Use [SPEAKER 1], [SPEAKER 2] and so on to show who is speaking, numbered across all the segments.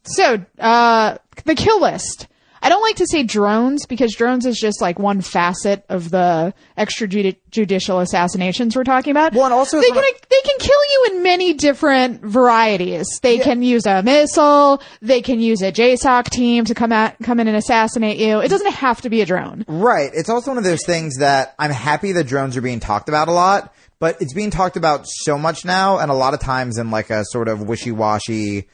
[SPEAKER 1] The kill list. I don't like to say drones because drones is just like one facet of the extrajudicial assassinations we're talking about.
[SPEAKER 2] Well, and also
[SPEAKER 1] they can kill you in many different varieties. They can use a missile. They can use a JSOC team to come in and assassinate you. It doesn't have to be a drone.
[SPEAKER 2] Right. It's also one of those things that I'm happy that drones are being talked about a lot, but it's being talked about so much now, and a lot of times in like a sort of wishy-washy,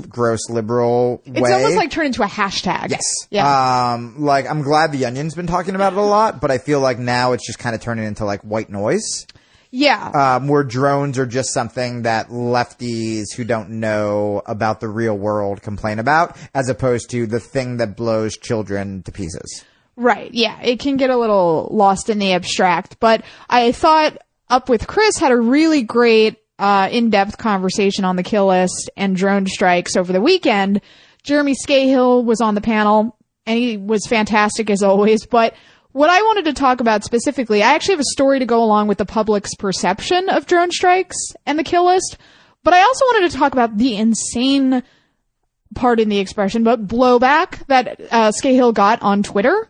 [SPEAKER 2] gross liberal way.
[SPEAKER 1] It's almost like turned into a hashtag.
[SPEAKER 2] Yes.
[SPEAKER 1] Yeah.
[SPEAKER 2] Like I'm glad the Onion's been talking about it a lot, but I feel like now it's just kind of turning into like white noise.
[SPEAKER 1] Yeah.
[SPEAKER 2] Where drones are just something that lefties who don't know about the real world complain about, as opposed to the thing that blows children to pieces.
[SPEAKER 1] Right. Yeah. It can get a little lost in the abstract, but I thought Up With Chris had a really great in-depth conversation on the kill list and drone strikes over the weekend. Jeremy Scahill was on the panel, and he was fantastic as always. But what I wanted to talk about specifically, I actually have a story to go along with the public's perception of drone strikes and the kill list. But I also wanted to talk about the insane, pardon the expression, but blowback that Scahill got on Twitter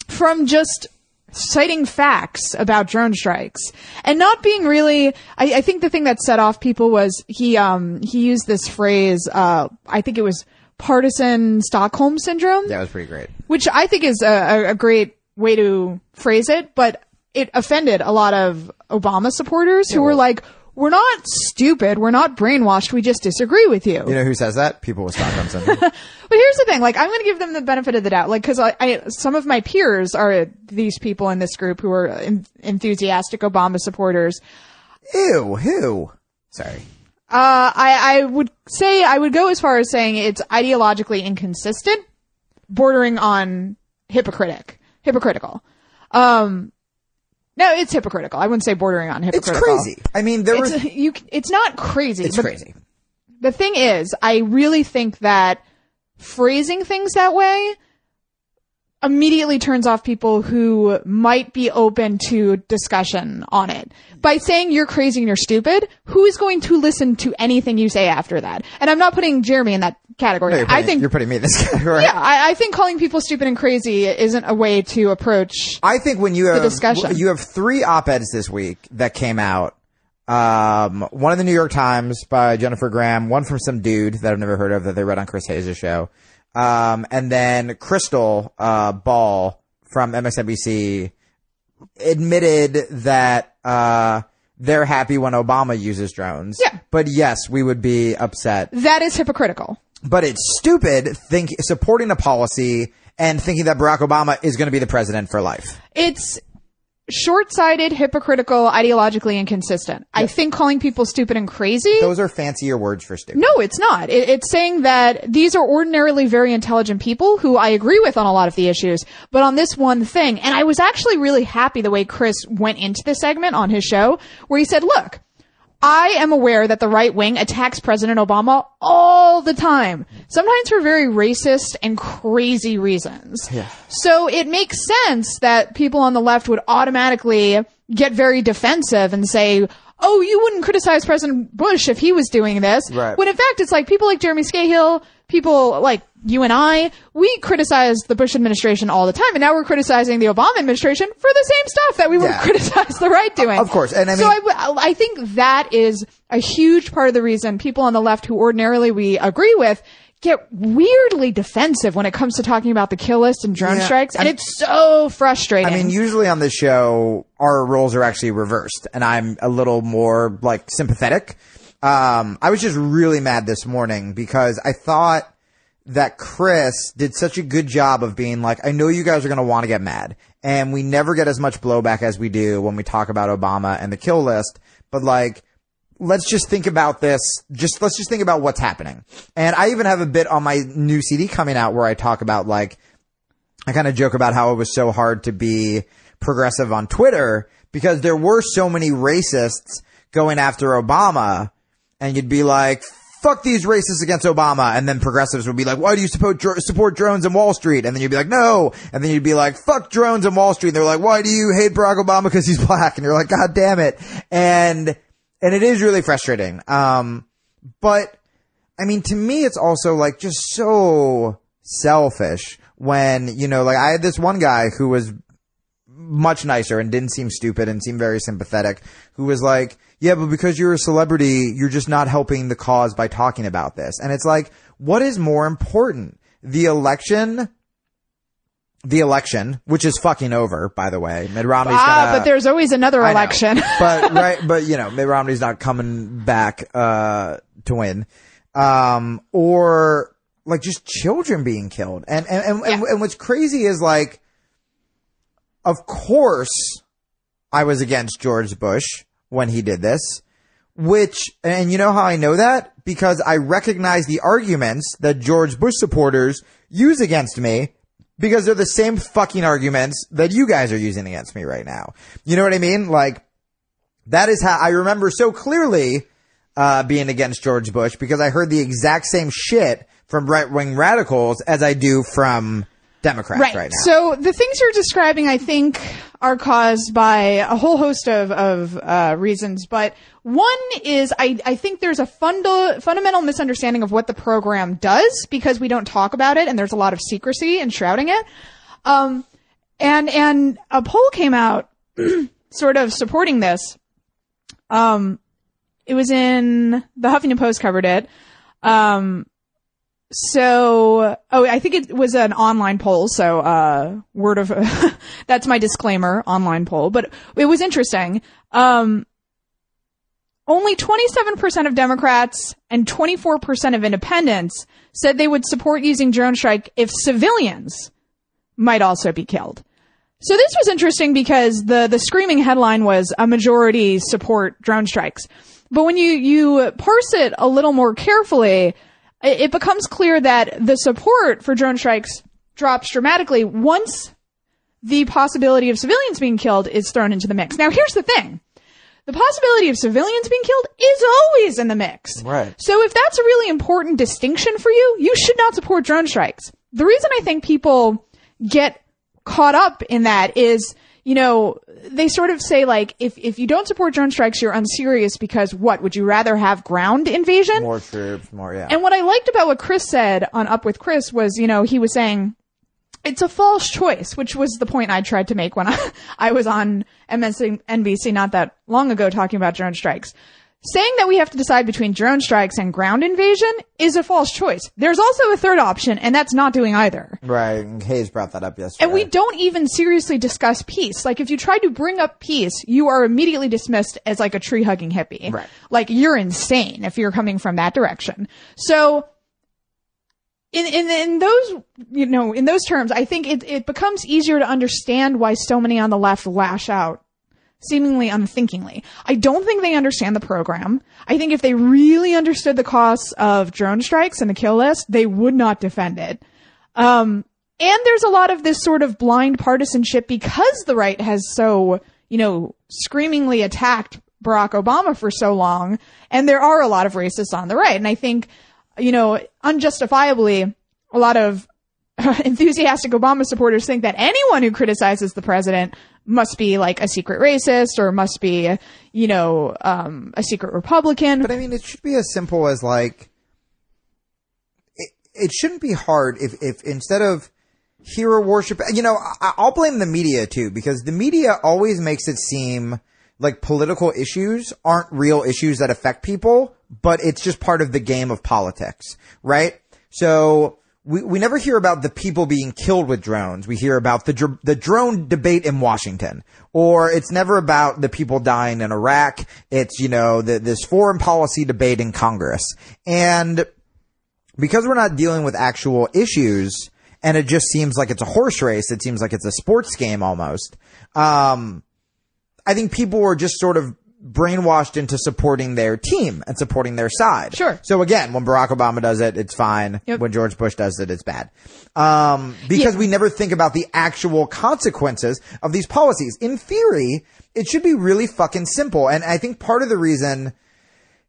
[SPEAKER 1] from just citing facts about drone strikes and not being really, I think the thing that set off people was he used this phrase, I think it was partisan Stockholm syndrome.
[SPEAKER 2] That was pretty great.
[SPEAKER 1] Which I think is a great way to phrase it, but it offended a lot of Obama supporters who were like, we're not stupid. We're not brainwashed. We just disagree with you.
[SPEAKER 2] You know who says that? People with Stockholm syndrome.
[SPEAKER 1] But here's the thing. Like, I'm going to give them the benefit of the doubt. Like, cause some of my peers are these people in this group who are enthusiastic Obama supporters.
[SPEAKER 2] Ew, who? Sorry.
[SPEAKER 1] I would say, I would go as far as saying it's ideologically inconsistent, bordering on hypocritical. No, it's hypocritical. I wouldn't say bordering on hypocritical.
[SPEAKER 2] It's crazy. I mean,
[SPEAKER 1] it's not crazy.
[SPEAKER 2] It's crazy.
[SPEAKER 1] The thing is, I really think that phrasing things that way immediately turns off people who might be open to discussion on it. By saying you're crazy and you're stupid, who is going to listen to anything you say after that? And I'm not putting Jeremy in that category.
[SPEAKER 2] No, you're putting me in this category.
[SPEAKER 1] Yeah, I think calling people stupid and crazy isn't a way to approach
[SPEAKER 2] I think when you
[SPEAKER 1] the
[SPEAKER 2] have
[SPEAKER 1] discussion.
[SPEAKER 2] You have 3 op-eds this week that came out. One in the New York Times by Jennifer Graham, one from some dude that I've never heard of that they read on Chris Hayes' show. And then Crystal Ball from MSNBC admitted that they're happy when Obama uses drones.
[SPEAKER 1] Yeah.
[SPEAKER 2] But yes, we would be upset.
[SPEAKER 1] That is hypocritical.
[SPEAKER 2] But it's stupid supporting a policy and thinking that Barack Obama is going to be the president for life.
[SPEAKER 1] It's short-sighted, hypocritical, ideologically inconsistent. Yeah. I think calling people stupid and crazy...
[SPEAKER 2] Those are fancier words for stupid.
[SPEAKER 1] No, it's not. It's saying that these are ordinarily very intelligent people who I agree with on a lot of the issues, but on this one thing, and I was actually really happy the way Chris went into the segment on his show, where he said, look, I am aware that the right wing attacks President Obama all the time, sometimes for very racist and crazy reasons.
[SPEAKER 2] Yeah.
[SPEAKER 1] So it makes sense that people on the left would automatically get very defensive and say, oh, you wouldn't criticize President Bush if he was doing this.
[SPEAKER 2] Right.
[SPEAKER 1] When in fact, it's like people like Jeremy Scahill, people like you and I, we criticize the Bush administration all the time, and now we're criticizing the Obama administration for the same stuff that we would criticize the right doing.
[SPEAKER 2] Of course. And I mean,
[SPEAKER 1] so I think that is a huge part of the reason people on the left who ordinarily we agree with get weirdly defensive when it comes to talking about the kill list and drone strikes, and it's so frustrating.
[SPEAKER 2] I mean, usually on this show, our roles are actually reversed, and I'm a little more, like, sympathetic. I was just really mad this morning because I thought that Chris did such a good job of being like, I know you guys are going to want to get mad, and we never get as much blowback as we do when we talk about Obama and the kill list, but, like, let's just think about this. Let's just think about what's happening. And I even have a bit on my new CD coming out where I talk about, like, I kind of joke about how it was so hard to be progressive on Twitter because there were so many racists going after Obama, and you'd be like, fuck these racists against Obama. And then progressives would be like, why do you support drones in Wall Street? And then you'd be like, no. And then you'd be like, fuck drones in Wall Street. And they're like, why do you hate Barack Obama because he's black? And you're like, God damn it. And it is really frustrating. But I mean, to me, it's also like just so selfish when, like I had this one guy who was much nicer and didn't seem stupid and seemed very sympathetic, who was like, yeah, but because you're a celebrity, you're just not helping the cause by talking about this. And it's like, what is more important? The election, which is fucking over, by the way. Mitt Romney's
[SPEAKER 1] but there's always another election.
[SPEAKER 2] But Mitt Romney's not coming back, to win. Or like just children being killed. And what's crazy is like, of course, I was against George Bush when he did this, and you know how I know that? Because I recognize the arguments that George Bush supporters use against me, because they're the same fucking arguments that you guys are using against me right now. You know what I mean? Like, that is how I remember so clearly, being against George Bush, because I heard the exact same shit from right-wing radicals as I do from Democrats right now.
[SPEAKER 1] So the things you're describing, I think, are caused by a whole host of reasons. But one is I think there's a fundamental misunderstanding of what the program does, because we don't talk about it, and there's a lot of secrecy and shrouding it. And a poll came out sort of supporting this. It was in the Huffington Post covered it. I think it was an online poll. So, that's my disclaimer, online poll, but it was interesting. Only 27% of Democrats and 24% of independents said they would support using drone strike if civilians might also be killed. So this was interesting because the screaming headline was a majority support drone strikes. But when you parse it a little more carefully, it becomes clear that the support for drone strikes drops dramatically once the possibility of civilians being killed is thrown into the mix. Now, here's the thing. The possibility of civilians being killed is always in the mix.
[SPEAKER 2] Right.
[SPEAKER 1] So if that's a really important distinction for you, you should not support drone strikes. The reason I think people get caught up in that is, they sort of say, like, if you don't support drone strikes, you're unserious because what? Would you rather have ground invasion?
[SPEAKER 2] More troops, yeah.
[SPEAKER 1] And what I liked about what Chris said on Up with Chris was, he was saying it's a false choice, which was the point I tried to make when I was on MSNBC not that long ago talking about drone strikes. Saying that we have to decide between drone strikes and ground invasion is a false choice. There's also a third option, and that's not doing either.
[SPEAKER 2] Right. Hayes brought that up yesterday.
[SPEAKER 1] And we don't even seriously discuss peace. Like, if you try to bring up peace, you are immediately dismissed as like a tree-hugging hippie.
[SPEAKER 2] Right.
[SPEAKER 1] Like, you're insane if you're coming from that direction. So, in those, in those terms, I think it becomes easier to understand why so many on the left lash out seemingly unthinkingly. I don't think they understand the program. I think if they really understood the costs of drone strikes and the kill list, they would not defend it. And there's a lot of this sort of blind partisanship because the right has so, screamingly attacked Barack Obama for so long. And there are a lot of racists on the right. And I think, unjustifiably, a lot of enthusiastic Obama supporters think that anyone who criticizes the president must be like a secret racist or must be, a secret Republican.
[SPEAKER 2] But I mean, it should be as simple as like, it shouldn't be hard if instead of hero worship, I'll blame the media too, because the media always makes it seem like political issues aren't real issues that affect people, but it's just part of the game of politics, right? So we never hear about the people being killed with drones. We hear about the drone debate in Washington, or it's never about the people dying in Iraq. It's, this foreign policy debate in Congress. And because we're not dealing with actual issues and it just seems like it's a horse race, it seems like it's a sports game almost. I think people were just sort of brainwashed into supporting their team and supporting their side.
[SPEAKER 1] Sure.
[SPEAKER 2] So again, when Barack Obama does it, it's fine.
[SPEAKER 1] Yep.
[SPEAKER 2] When George Bush does it, it's bad. Because we never think about the actual consequences of these policies. In theory, it should be really fucking simple. And I think part of the reason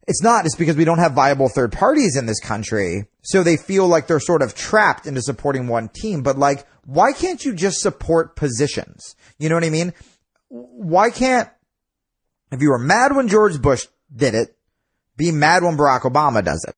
[SPEAKER 2] it's not is because we don't have viable third parties in this country. So they feel like they're sort of trapped into supporting one team. But like, why can't you just support positions? You know what I mean? Why can't, if you were mad when George Bush did it, be mad when Barack Obama does it?